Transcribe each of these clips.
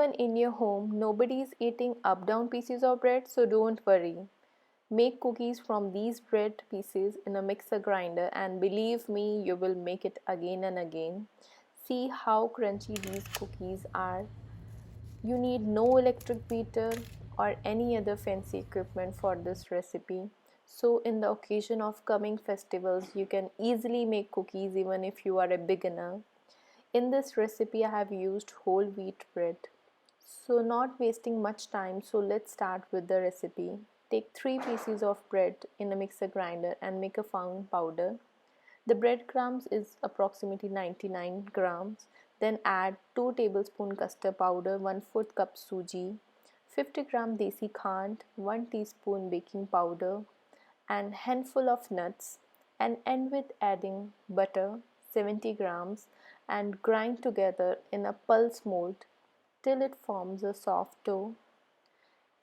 Anyone in your home, nobody is eating up-down pieces of bread, so don't worry. Make cookies from these bread pieces in a mixer grinder and believe me, you will make it again and again. See how crunchy these cookies are. You need no electric beater or any other fancy equipment for this recipe. So in the occasion of coming festivals, you can easily make cookies even if you are a beginner. In this recipe, I have used whole wheat bread. So not wasting much time, so let's start with the recipe. Take 3 pieces of bread in a mixer grinder and make a fine powder. The breadcrumbs is approximately 99 grams. Then add 2 tablespoon custard powder, 1/4 cup suji, 50 gram Desi Khaand, 1 teaspoon baking powder, and handful of nuts, and end with adding butter 70 grams and grind together in a pulse mold till it forms a soft dough.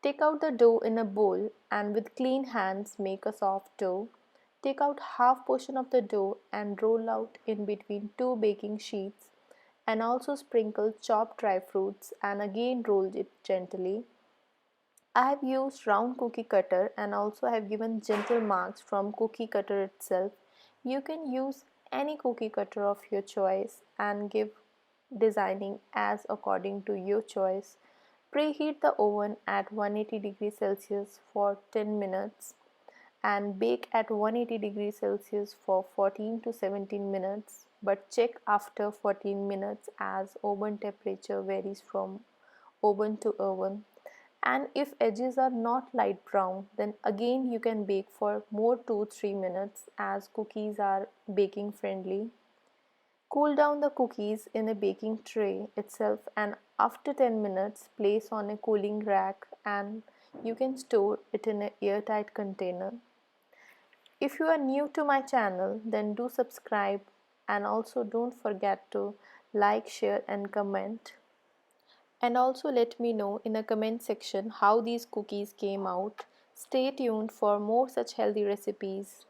Take out the dough in a bowl and with clean hands make a soft dough. Take out half portion of the dough and roll out in between 2 baking sheets and also sprinkle chopped dry fruits and again roll it gently. I have used round cookie cutter and also have given gentle marks from cookie cutter itself. You can use any cookie cutter of your choice and give designing as according to your choice. Preheat the oven at 180 degrees Celsius for 10 minutes and bake at 180 degrees Celsius for 14 to 17 minutes, but check after 14 minutes as oven temperature varies from oven to oven. And if edges are not light brown, then again you can bake for more 2-3 minutes as cookies are baking friendly. Cool down the cookies in a baking tray itself and after 10 minutes place on a cooling rack and you can store it in an airtight container. If you are new to my channel, then do subscribe and also don't forget to like, share and comment. And also let me know in a comment section how these cookies came out. Stay tuned for more such healthy recipes.